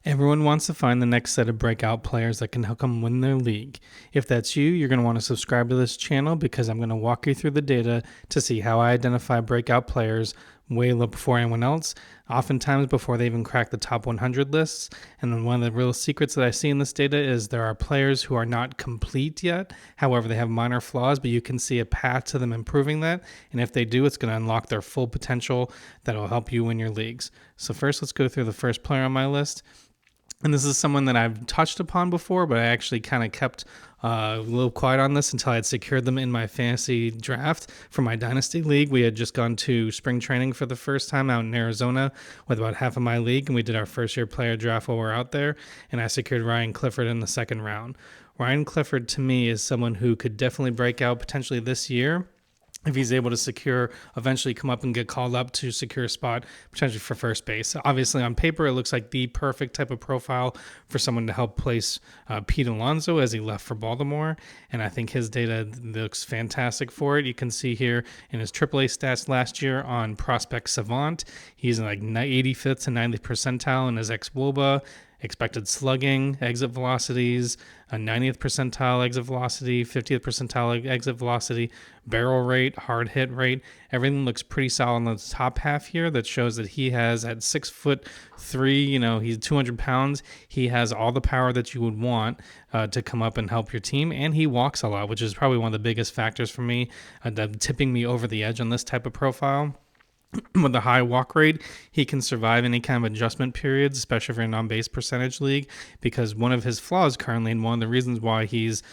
Everyone wants to find the next set of breakout players that can help them win their league. If that's you, you're going to want to subscribe to this channel because I'm going to walk you through the data to see how I identify breakout players way before anyone else, oftentimes before they even crack the top 100 lists. And then one of the real secrets that I see in this data is there are players who are not complete yet. However, they have minor flaws, but you can see a path to them improving that. And if they do, it's going to unlock their full potential that will help you win your leagues. So first, let's go through the first player on my list. And this is someone that I've touched upon before, but I actually kind of kept a little quiet on this until I had secured them in my fantasy draft for my dynasty league. We had just gone to spring training for the first time out in Arizona with about half of my league, and we did our first year player draft while we were out there, and I secured Ryan Clifford in the second round. Ryan Clifford, to me, is someone who could definitely break out potentially this year if he's able to eventually come up and get called up to secure a spot potentially for first base. Obviously, on paper, it looks like the perfect type of profile for someone to help place Pete Alonso as he left for Baltimore, and I think his data looks fantastic for it. You can see here in his AAA stats last year on Prospect Savant, he's in like 85th to 90th percentile in his ex-WOBA, expected slugging, exit velocities, a 90th percentile exit velocity, 50th percentile exit velocity, barrel rate, hard hit rate. Everything looks pretty solid on the top half here. That shows that he has at 6'3", he's 200 pounds. He has all the power that you would want to come up and help your team. And he walks a lot, which is probably one of the biggest factors for me, tipping me over the edge on this type of profile. With a high walk rate, he can survive any kind of adjustment periods, especially for a non-base percentage league, because one of his flaws currently, and one of the reasons why he's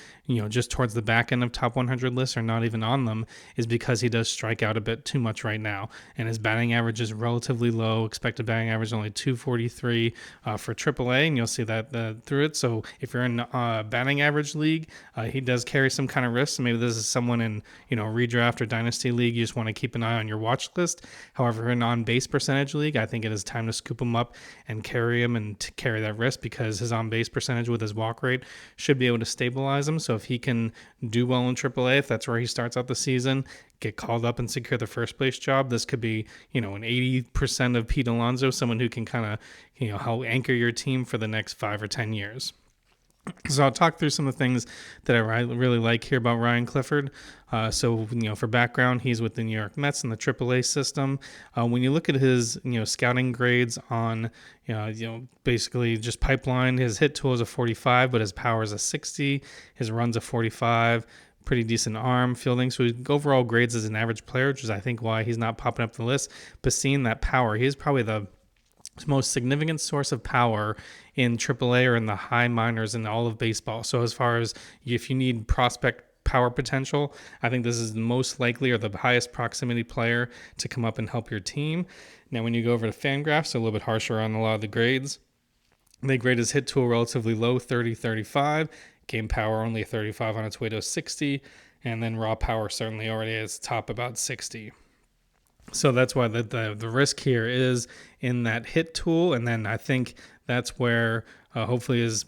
just towards the back end of top 100 lists or not even on them, is because he does strike out a bit too much right now. And his batting average is relatively low. Expected batting average only 243 for AAA, and you'll see that through it. So if you're in a batting average league, he does carry some kind of risk. So maybe this is someone in redraft or dynasty league you just want to keep an eye on your watch list. However, in on-base percentage league, I think it is time to scoop him up and carry him and to carry that risk, because his on-base percentage with his walk rate should be able to stabilize him. So if he can do well in AAA, if that's where he starts out the season, get called up and secure the first place job, this could be, an 80% of Pete Alonso, someone who can kind of, help anchor your team for the next 5 or 10 years. So I'll talk through some of the things that I really like here about Ryan Clifford. For background, he's with the New York Mets in the AAA system. When you look at his, scouting grades on, basically just pipeline, his hit tool is a 45, but his power is a 60. His run's a 45. Pretty decent arm, fielding. So his overall grades as an average player, which is I think why he's not popping up the list. But seeing that power, he is probably the most significant source of power in AAA or in the high minors in all of baseball. So as far as if you need prospect power potential, I think this is the most likely or the highest proximity player to come up and help your team. Now, when you go over to Fangraphs, a little bit harsher on a lot of the grades. They grade his hit tool relatively low, 30, 35. Game power only 35 on its way to 60. And then raw power certainly already is top about 60. So that's why the risk here is in that hit tool, and then I think that's where hopefully his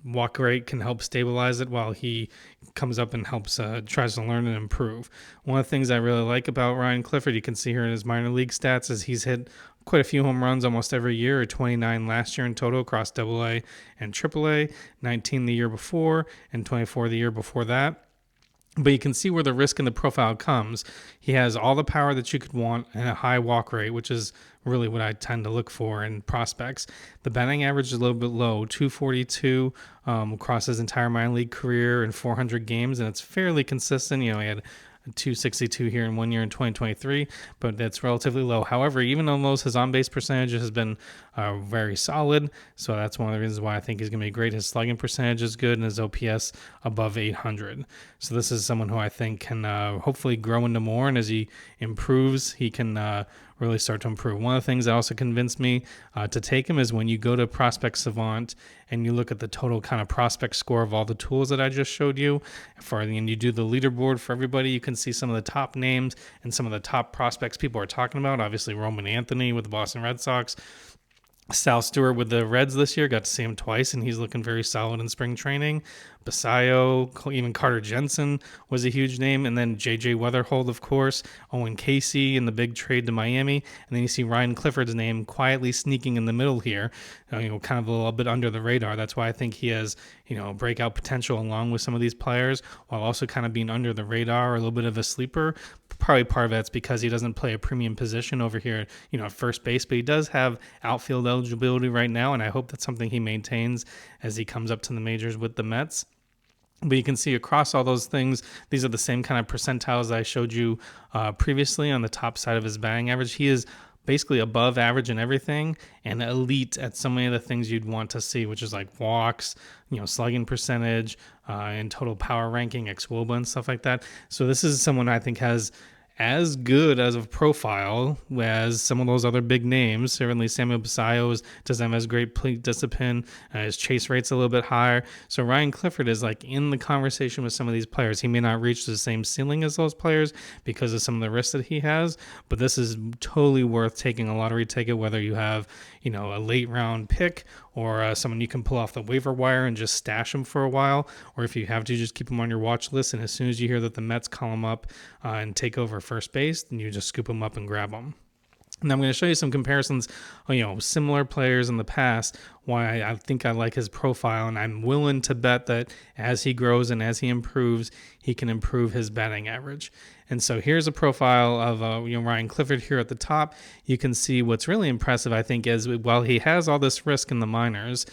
walk rate can help stabilize it while he comes up and helps tries to learn and improve. One of the things I really like about Ryan Clifford, you can see here in his minor league stats, is he's hit quite a few home runs almost every year, or 29 last year in total across AA and AAA, 19 the year before, and 24 the year before that. But you can see where the risk in the profile comes. He has all the power that you could want and a high walk rate, which is really what I tend to look for in prospects. The batting average is a little bit low, 242 across his entire minor league career in 400 games, and it's fairly consistent. He had 262 here in 1 year in 2023, but that's relatively low. However, even on those, his on-base percentage has been very solid, so that's one of the reasons why I think he's going to be great. His slugging percentage is good, and his OPS above 800. So this is someone who I think can hopefully grow into more, and as he improves, he can really start to improve. One of the things that also convinced me to take him is when you go to Prospect Savant and you look at the total kind of prospect score of all the tools that I just showed you, and you do the leaderboard for everybody, you can see some of the top names and some of the top prospects people are talking about. Obviously, Roman Anthony with the Boston Red Sox, Sal Stewart with the Reds this year, got to see him twice, and he's looking very solid in spring training. Basayo, even Carter Jensen was a huge name, and then J.J. Weatherhold, of course, Owen Casey in the big trade to Miami, and then you see Ryan Clifford's name quietly sneaking in the middle here, kind of a little bit under the radar. That's why I think he has, breakout potential along with some of these players, while also kind of being under the radar, or a little bit of a sleeper. Probably part of that's because he doesn't play a premium position over here, at first base, but he does have outfield eligibility right now, and I hope that's something he maintains as he comes up to the majors with the Mets. But you can see across all those things, these are the same kind of percentiles I showed you previously on the top side of his batting average. He is basically above average in everything and elite at so many of the things you'd want to see, which is like walks, slugging percentage, and total power ranking, ex-WOBA and stuff like that. So this is someone I think has as good as a profile as some of those other big names. Certainly Samuel Basayo doesn't have as great plate discipline. His chase rate's a little bit higher. So Ryan Clifford is like in the conversation with some of these players. He may not reach the same ceiling as those players because of some of the risks that he has, but this is totally worth taking a lottery ticket, whether you have, a late round pick or someone you can pull off the waiver wire and just stash them for a while, or if you have to, just keep them on your watch list. And as soon as you hear that the Mets call them up and take over first base, then you just scoop them up and grab them. And I'm going to show you some comparisons, similar players in the past, why I think I like his profile, and I'm willing to bet that as he grows and as he improves, he can improve his batting average. And so here's a profile of Ryan Clifford here at the top. You can see what's really impressive, I think, is while he has all this risk in the minors,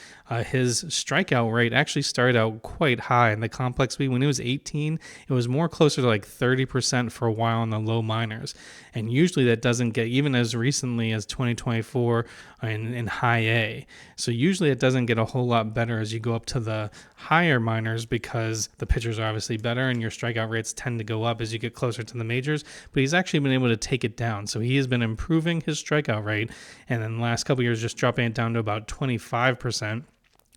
his strikeout rate actually started out quite high in the complex league. When he was 18, it was more closer to like 30% for a while in the low minors. And usually that doesn't get even as recently as 2024 in high A. So usually it doesn't get a whole lot better as you go up to the higher minors because the pitchers are obviously better and your strikeout rates tend to go up as you get closer to the majors. But he's actually been able to take it down. So he has been improving his strikeout rate, and in the last couple of years just dropping it down to about 25%.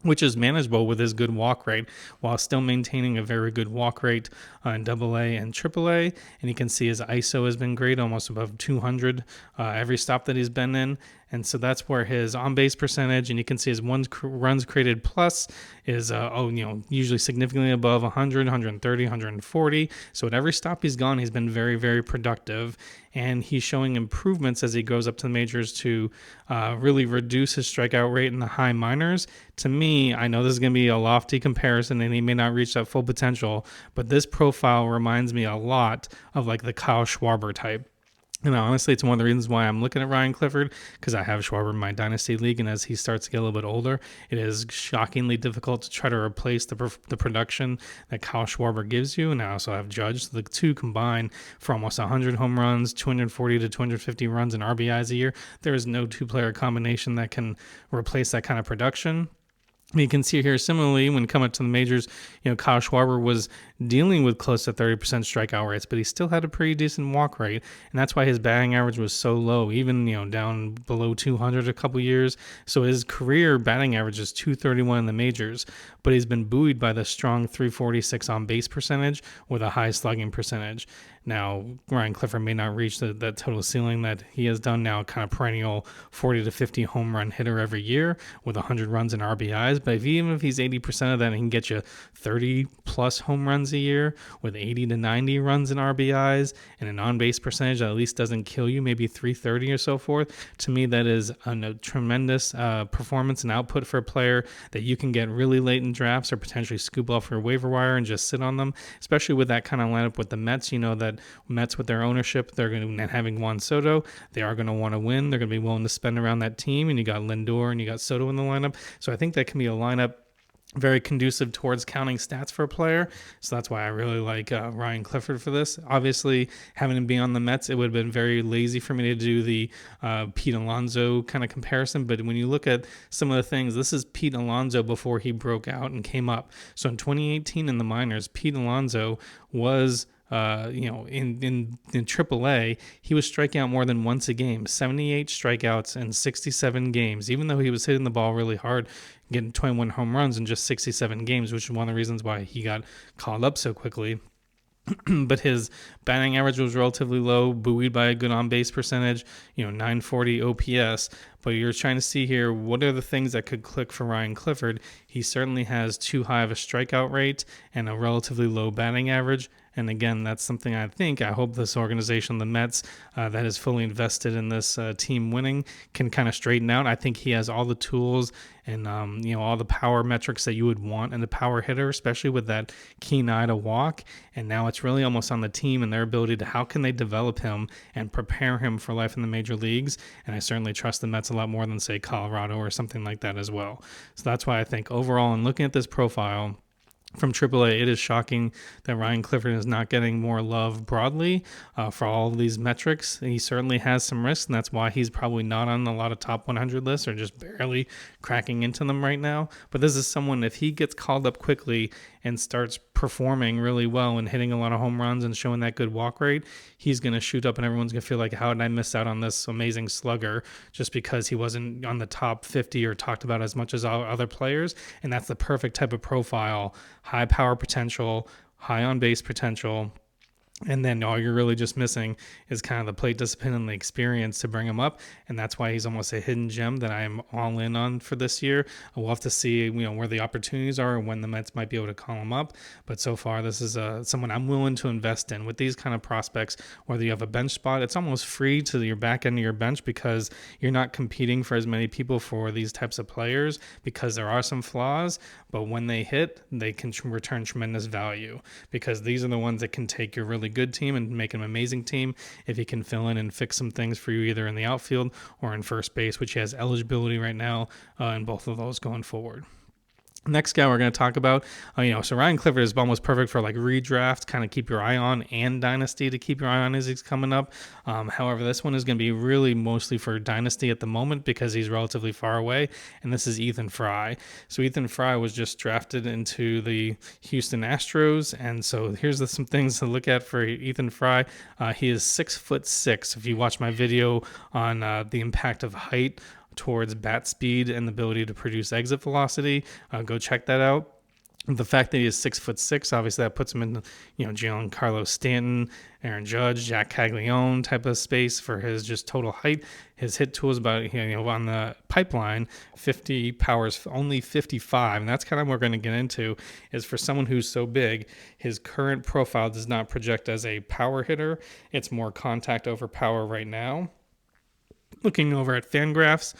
Which is manageable with his good walk rate, while still maintaining a very good walk rate in AA and AAA. And you can see his ISO has been great, almost above 200 every stop that he's been in. And so that's where his on-base percentage, and you can see his runs created plus is usually significantly above 100, 130, 140. So at every stop he's gone, he's been very, very productive. And he's showing improvements as he goes up to the majors to really reduce his strikeout rate in the high minors. To me, I know this is going to be a lofty comparison and he may not reach that full potential, but this profile reminds me a lot of like the Kyle Schwarber type. And honestly, it's one of the reasons why I'm looking at Ryan Clifford, because I have Schwarber in my dynasty league, and as he starts to get a little bit older, it is shockingly difficult to try to replace the production that Kyle Schwarber gives you. And I also have Judge. So the two combine for almost 100 home runs, 240 to 250 runs and RBIs a year. There is no two-player combination that can replace that kind of production. You can see here similarly when coming to the majors, Kyle Schwarber was dealing with close to 30% strikeout rates, but he still had a pretty decent walk rate, and that's why his batting average was so low, even down below 200 a couple years. So his career batting average is 231 in the majors, but he's been buoyed by the strong 346 on base percentage with a high slugging percentage. Now, Ryan Clifford may not reach that total ceiling that he has done now, kind of perennial 40 to 50 home run hitter every year with 100 runs and RBIs. But even if he's 80% of that, he can get you 30 plus home runs a year with 80 to 90 runs and RBIs and an on-base percentage that at least doesn't kill you, maybe 330 or so forth. To me, that is a tremendous performance and output for a player that you can get really late in drafts or potentially scoop off your waiver wire and just sit on them, especially with that kind of lineup with the Mets. That Mets with their ownership, they're going to having Juan Soto, they are going to want to win. They're going to be willing to spend around that team, and you got Lindor and you got Soto in the lineup. So I think that can be a lineup very conducive towards counting stats for a player. So that's why I really like Ryan Clifford for this. Obviously, having him be on the Mets, it would have been very lazy for me to do the Pete Alonso kind of comparison. But when you look at some of the things, this is Pete Alonso before he broke out and came up. So in 2018 in the minors, Pete Alonso was in AAA, he was striking out more than once a game, 78 strikeouts in 67 games, even though he was hitting the ball really hard, getting 21 home runs in just 67 games, which is one of the reasons why he got called up so quickly. But his batting average was relatively low, buoyed by a good on-base percentage, 940 OPS. But you're trying to see here, what are the things that could click for Ryan Clifford? He certainly has too high of a strikeout rate and a relatively low batting average. And again, that's something I hope this organization, the Mets, that is fully invested in this team winning, can kind of straighten out. I think he has all the tools and all the power metrics that you would want in a power hitter, especially with that keen eye to walk. And now it's really almost on the team and their ability to how can they develop him and prepare him for life in the major leagues. And I certainly trust the Mets a lot more than, say, Colorado or something like that as well. So that's why I think overall, in looking at this profile from AAA, it is shocking that Ryan Clifford is not getting more love broadly for all of these metrics. He certainly has some risks, and that's why he's probably not on a lot of top 100 lists or just barely cracking into them right now. But this is someone, if he gets called up quickly and starts performing really well and hitting a lot of home runs and showing that good walk rate, he's going to shoot up and everyone's going to feel like, how did I miss out on this amazing slugger just because he wasn't on the top 50 or talked about as much as other players? And that's the perfect type of profile: high power potential, high on base potential. And then all you're really just missing is kind of the plate discipline and the experience to bring him up. And that's why he's almost a hidden gem that I am all in on for this year. We'll have to see, where the opportunities are and when the Mets might be able to call him up. But so far, this is someone I'm willing to invest in. With these kind of prospects, whether you have a bench spot, it's almost free to your back end of your bench because you're not competing for as many people for these types of players because there are some flaws. But when they hit, they can return tremendous value because these are the ones that can take your really good team and make an amazing team if he can fill in and fix some things for you either in the outfield or in first base, which he has eligibility right now in both of those going forward. Next guy we're going to talk about, so Ryan Clifford is almost perfect for like redraft, kind of keep your eye on, and dynasty to keep your eye on as he's coming up. However, this one is going to be really mostly for dynasty at the moment because he's relatively far away, and this is Ethan Fry. So Ethan Fry was just drafted into the Houston Astros, and so here's some things to look at for Ethan Fry. He is 6'6". If you watch my video on the impact of height towards bat speed and the ability to produce exit velocity, go check that out. The fact that he is 6'6", obviously that puts him in, Giancarlo Stanton, Aaron Judge, Jack Caglione type of space for his just total height. His hit tool is about, on the pipeline, 50 powers, only 55. And that's kind of what we're going to get into is for someone who's so big, his current profile does not project as a power hitter. It's more contact over power right now. Looking over at Fangraphs,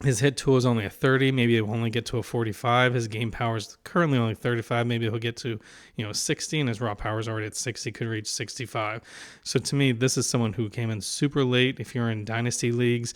his hit tool is only a 30. Maybe he'll only get to a 45. His game power is currently only 35. Maybe he'll get to 60, and his raw power is already at 60. Could reach 65. So to me, this is someone who came in super late. If you're in dynasty leagues,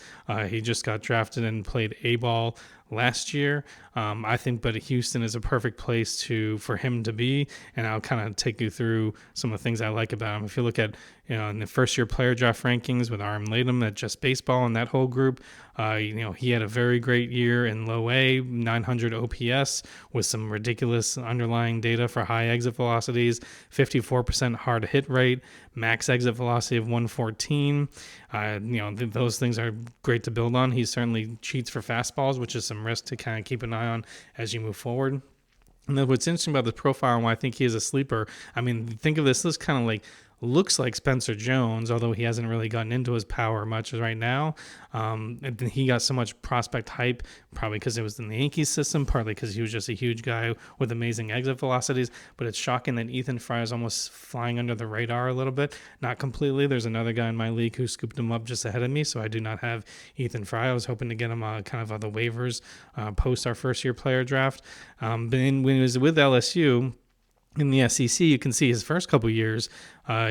he just got drafted and played A-ball last year. I think, but Houston is a perfect place for him to be, and I'll kind of take you through some of the things I like about him. If you look at in the first year player draft rankings with Aram Latham at Just Baseball and that whole group, he had a very great year in low A, 900 OPS with some ridiculous underlying data for high exit velocities, 54% hard hit rate, max exit velocity of 114. Those things are great to build on. He certainly cheats for fastballs, which is some risk to kind of keep an eye on as you move forward. And then what's interesting about the profile and why I think he is a sleeper, think of this kind of like looks like Spencer Jones, although he hasn't really gotten into his power much right now. And he got so much prospect hype, probably because it was in the Yankees system, partly because he was just a huge guy with amazing exit velocities. But it's shocking that Ethan Fry is almost flying under the radar a little bit. Not completely. There's another guy in my league who scooped him up just ahead of me, so I do not have Ethan Fry. I was hoping to get him kind of on the waivers post our first year player draft. But when he was with LSU, in the SEC, you can see his first couple years,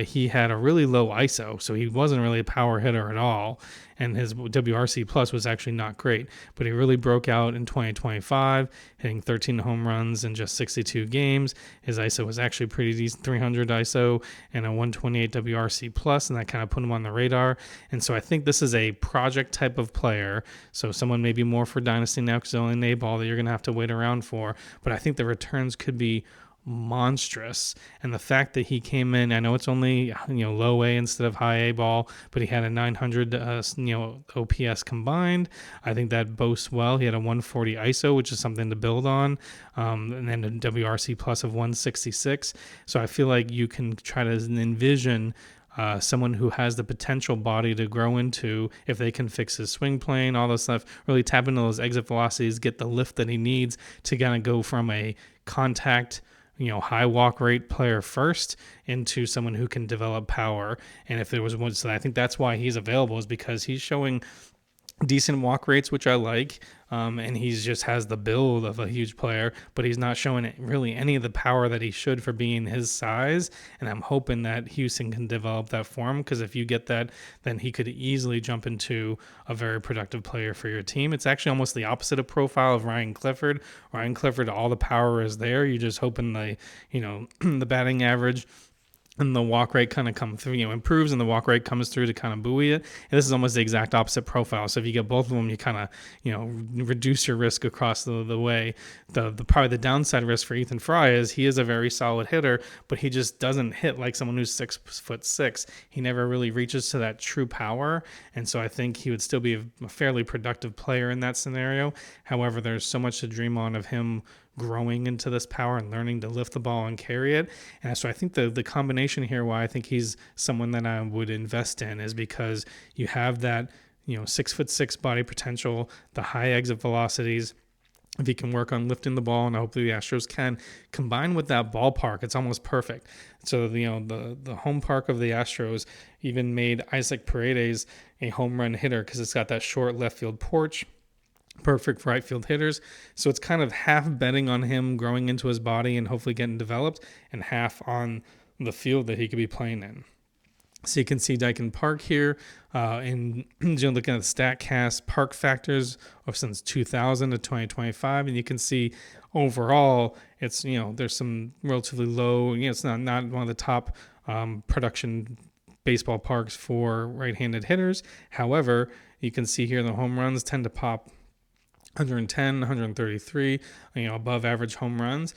he had a really low ISO, so he wasn't really a power hitter at all, and his WRC plus was actually not great. But he really broke out in 2025, hitting 13 home runs in just 62 games. His ISO was actually pretty decent, 300 ISO and a 128 WRC plus, and that kind of put him on the radar. And so I think this is a project type of player, so someone maybe more for Dynasty now because only an A-ball that you're going to have to wait around for, but I think the returns could be monstrous. And the fact that he came in, I know it's only low A instead of high A ball, but he had a 900 OPS combined. I think that boasts well. He had a 140 ISO, which is something to build on, and then a WRC plus of 166. So I feel like you can try to envision someone who has the potential body to grow into if they can fix his swing plane, all this stuff, really tap into those exit velocities, get the lift that he needs to kind of go from a contact, high walk rate player first into someone who can develop power. And if there was one, so I think that's why he's available, is because he's showing decent walk rates, which I like, and he's just has the build of a huge player, but he's not showing really any of the power that he should for being his size. And I'm hoping that Houston can develop that for him, because if you get that, then he could easily jump into a very productive player for your team. It's actually almost the opposite of profile of Ryan Clifford. Ryan Clifford, all the power is there. You're just hoping the batting average and the walk rate kind of come through, improves, and the walk rate comes through to kind of buoy it. And this is almost the exact opposite profile. So if you get both of them, you kind of, reduce your risk across the way. The probably the downside risk for Ethan Fry is he is a very solid hitter, but he just doesn't hit like someone who's 6'6". He never really reaches to that true power. And so I think he would still be a fairly productive player in that scenario. However, there's so much to dream on of him growing into this power and learning to lift the ball and carry it. And so I think the combination here, why I think he's someone that I would invest in, is because you have that 6'6" body potential, the high exit velocities. If he can work on lifting the ball, and hopefully the Astros can, combine with that ballpark, it's almost perfect. So the home park of the Astros even made Isaac Paredes a home run hitter because it's got that short left field porch. Perfect for right field hitters. So it's kind of half betting on him growing into his body and hopefully getting developed, and half on the field that he could be playing in. So you can see Dyken Park here, and looking at the StatCast park factors of since 2000 to 2025, and you can see overall it's there's some relatively low. It's not one of the top production baseball parks for right-handed hitters. However, you can see here the home runs tend to pop 110, 133, above average home runs.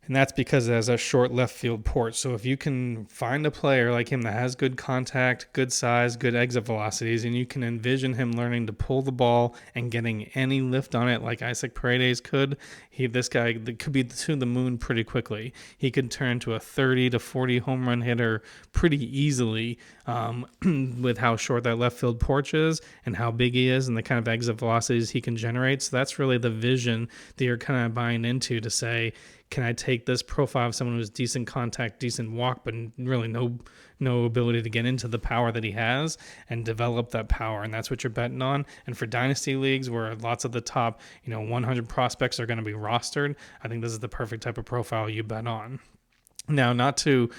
And that's because it has a short left field porch. So if you can find a player like him that has good contact, good size, good exit velocities, and you can envision him learning to pull the ball and getting any lift on it like Isaac Paredes could, this guy could be to the moon pretty quickly. He could turn to a 30 to 40 home run hitter pretty easily with how short that left field porch is and how big he is and the kind of exit velocities he can generate. So that's really the vision that you're kind of buying into, to say, can I take this profile of someone who's decent contact, decent walk, but really no ability to get into the power that he has and develop that power? And that's what you're betting on. And for dynasty leagues where lots of the top 100 prospects are going to be rostered, I think this is the perfect type of profile you bet on. Now, not to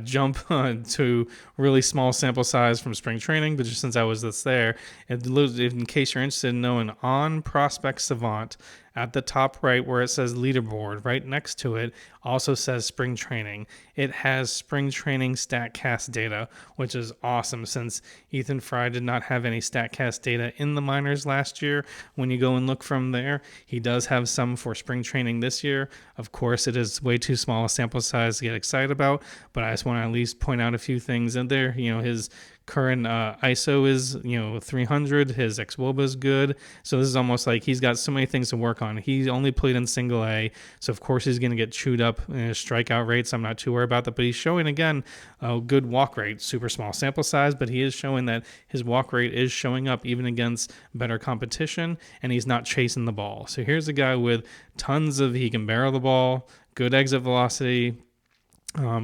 jump to really small sample size from spring training, but just since I was there, in case you're interested in knowing, on Prospect Savant, at the top right where it says leaderboard, right next to it also says spring training. It has spring training StatCast data, which is awesome since Ethan Fry did not have any StatCast data in the minors last year. When you go and look from there, he does have some for spring training this year. Of course, it is way too small a sample size to get excited about, but I just want to at least point out a few things in there. His current ISO is 300. His xwOBA is good. So this is almost like he's got so many things to work on. He only played in single A, so of course he's going to get chewed up in his strikeout rates. I'm not too worried about that, but he's showing again a good walk rate. Super small sample size, but he is showing that his walk rate is showing up even against better competition, and he's not chasing the ball. So here's a guy with he can barrel the ball, good exit velocity.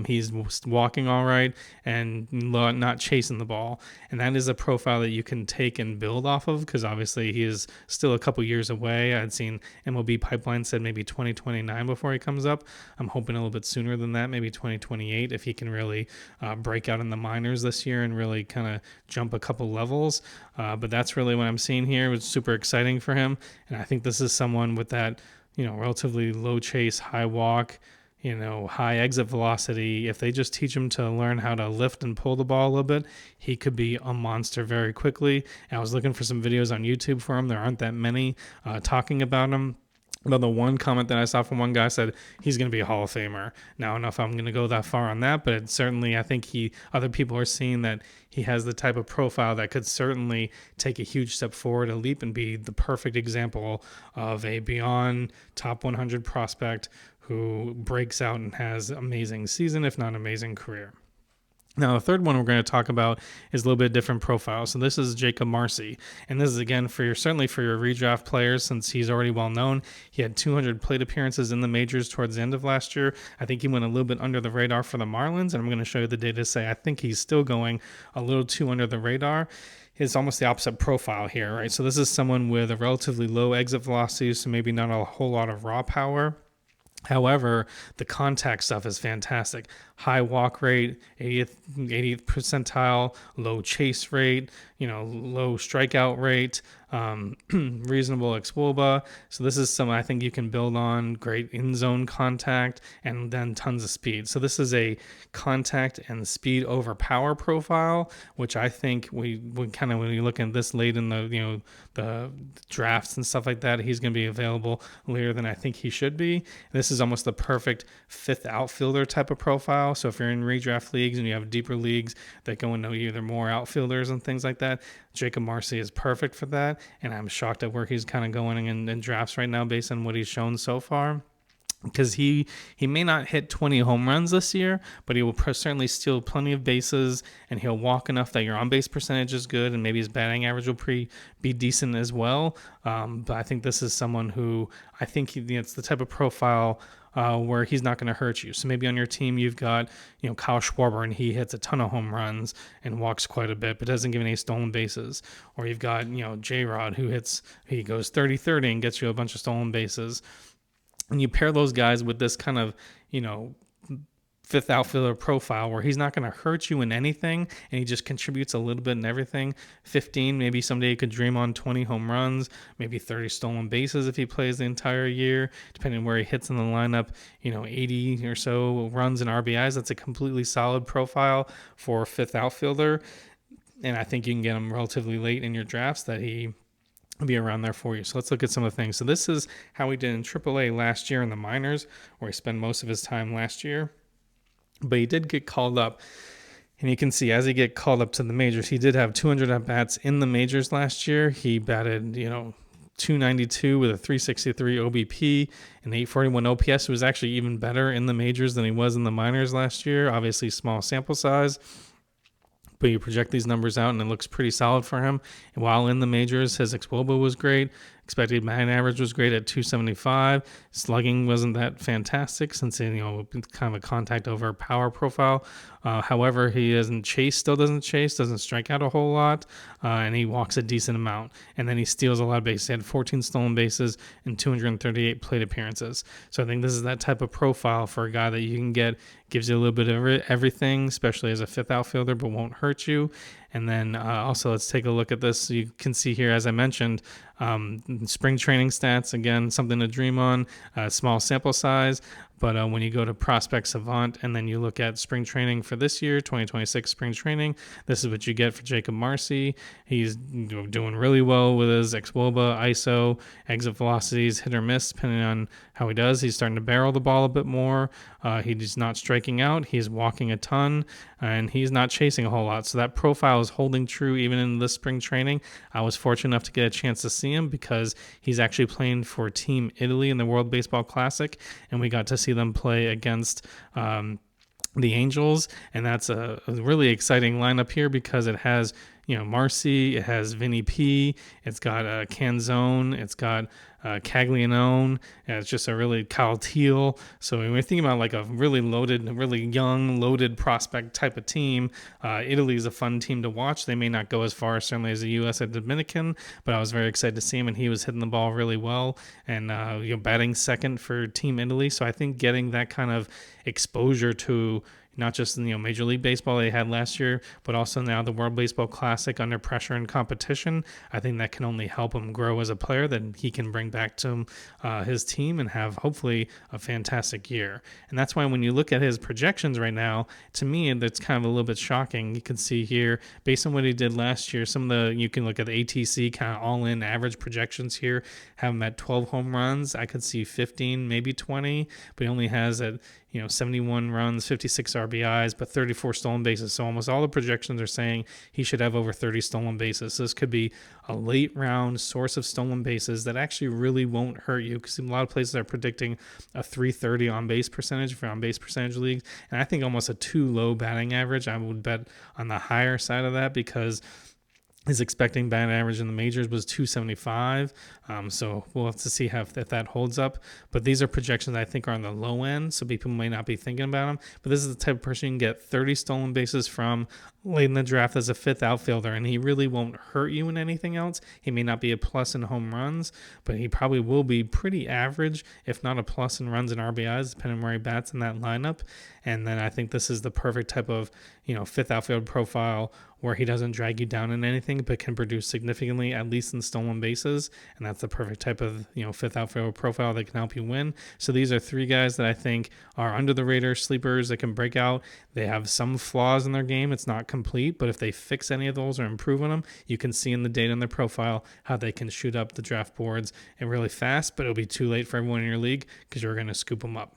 He's walking all right and not chasing the ball. And that is a profile that you can take and build off of, because obviously he is still a couple years away. I'd seen MLB Pipeline said maybe 2029 before he comes up. I'm hoping a little bit sooner than that, maybe 2028, if he can really break out in the minors this year and really kind of jump a couple levels. But that's really what I'm seeing here. It's super exciting for him. And I think this is someone with that, relatively low chase, high walk, high exit velocity. If they just teach him to learn how to lift and pull the ball a little bit, he could be a monster very quickly. And I was looking for some videos on YouTube for him. There aren't that many talking about him. But the one comment that I saw from one guy said he's going to be a Hall of Famer. Now, I don't know if I'm going to go that far on that, but certainly I think other people are seeing that he has the type of profile that could certainly take a huge step forward, a leap, and be the perfect example of a beyond top 100 prospect who breaks out and has amazing season, if not amazing career. Now, the third one we're going to talk about is a little bit different profile. So this is Jakob Marsee, and this is again for your certainly for your redraft players since he's already well known. He had 200 plate appearances in the majors towards the end of last year. I think he went a little bit under the radar for the Marlins, and I'm going to show you the data to say I think he's still going a little too under the radar. It's almost the opposite profile here, right? So this is someone with a relatively low exit velocity, so maybe not a whole lot of raw power. However, the contact stuff is fantastic. High walk rate, 80th percentile, low chase rate, low strikeout rate, reasonable xwOBA. So this is something I think you can build on. Great in-zone contact and then tons of speed. So this is a contact and speed over power profile, which I think we kind of, when you look at this late in the drafts and stuff like that, he's going to be available later than I think he should be. This is almost the perfect fifth outfielder type of profile. So if you're in redraft leagues and you have deeper leagues that go into either more outfielders and things like that, Jakob Marsee is perfect for that. And I'm shocked at where he's kind of going in drafts right now based on what he's shown so far. Because he may not hit 20 home runs this year, but he will certainly steal plenty of bases, and he'll walk enough that your on-base percentage is good, and maybe his batting average will be decent as well. But I think this is someone who I think it's the type of profile where he's not going to hurt you. So maybe on your team you've got Kyle Schwarber, and he hits a ton of home runs and walks quite a bit, but doesn't give any stolen bases. Or you've got J-Rod, who goes 30-30 and gets you a bunch of stolen bases. And you pair those guys with this kind of, fifth outfielder profile where he's not going to hurt you in anything and he just contributes a little bit in everything. 15, maybe someday you could dream on 20 home runs, maybe 30 stolen bases if he plays the entire year, depending on where he hits in the lineup, 80 or so runs and RBIs. That's a completely solid profile for a fifth outfielder. And I think you can get him relatively late in your drafts that he be around there for you. So let's look at some of the things. So this is how he did in AAA last year in the minors, where he spent most of his time last year. But he did get called up. And you can see as he get called up to the majors, he did have 200 at-bats in the majors last year. He batted, 292 with a 363 OBP and 841 OPS. It was actually even better in the majors than he was in the minors last year. Obviously, small sample size. But you project these numbers out, and it looks pretty solid for him. And while in the majors, his xwOBA was great. Expected batting average was great at 275. Slugging wasn't that fantastic since kind of a contact over power profile. However, he still doesn't chase, doesn't strike out a whole lot, and he walks a decent amount. And then he steals a lot of bases. He had 14 stolen bases and 238 plate appearances. So I think this is that type of profile for a guy that you can get, gives you a little bit of everything, especially as a fifth outfielder, but won't hurt you. And then also let's take a look at this. You can see here, as I mentioned, spring training stats, again, something to dream on, small sample size. But when you go to Prospect Savant and then you look at spring training for this year, 2026 spring training, this is what you get for Jakob Marsee. He's doing really well with his xwOBA, ISO, exit velocities, hit or miss, depending on how he does. He's starting to barrel the ball a bit more. He's not striking out. He's walking a ton, and he's not chasing a whole lot. So that profile is holding true even in this spring training. I was fortunate enough to get a chance to see him because he's actually playing for Team Italy in the World Baseball Classic, and we got to see them play against the Angels, and that's a really exciting lineup here because it has Marsee, it has Vinny P, it's got Canzone, it's got Caglianone, and it's just a really Kyle Teal. So when we're thinking about like a really loaded, really young, loaded prospect type of team, Italy is a fun team to watch. They may not go as far certainly as the U.S. and Dominican, but I was very excited to see him, and he was hitting the ball really well and batting second for Team Italy. So I think getting that kind of exposure to not just in Major League Baseball they had last year, but also now the World Baseball Classic under pressure and competition, I think that can only help him grow as a player that he can bring back to his team and have hopefully a fantastic year. And that's why when you look at his projections right now, to me, that's kind of a little bit shocking. You can see here, based on what he did last year, you can look at the ATC kind of all-in average projections here, have him at 12 home runs. I could see 15, maybe 20, but he only has at 71 runs, 56 RBIs, but 34 stolen bases. So almost all the projections are saying he should have over 30 stolen bases. So this could be a late round source of stolen bases that actually really won't hurt you, because a lot of places are predicting a 330 on base percentage for on base percentage leagues. And I think almost a too low batting average. I would bet on the higher side of that, because his expecting batting average in the majors was 275. So we'll have to see if that holds up. But these are projections I think are on the low end, so people may not be thinking about him. But this is the type of person you can get 30 stolen bases from late in the draft as a fifth outfielder, and he really won't hurt you in anything else. He may not be a plus in home runs, but he probably will be pretty average, if not a plus in runs and RBIs, depending on where he bats in that lineup. And then I think this is the perfect type of fifth outfield profile where he doesn't drag you down in anything, but can produce significantly, at least in stolen bases. And that's the perfect type of fifth outfield profile that can help you win. So these are three guys that I think are under the radar sleepers that can break out. They have some flaws in their game. It's not complete, but if they fix any of those or improve on them, you can see in the data in their profile how they can shoot up the draft boards and really fast. But it'll be too late for everyone in your league, because you're going to scoop them up.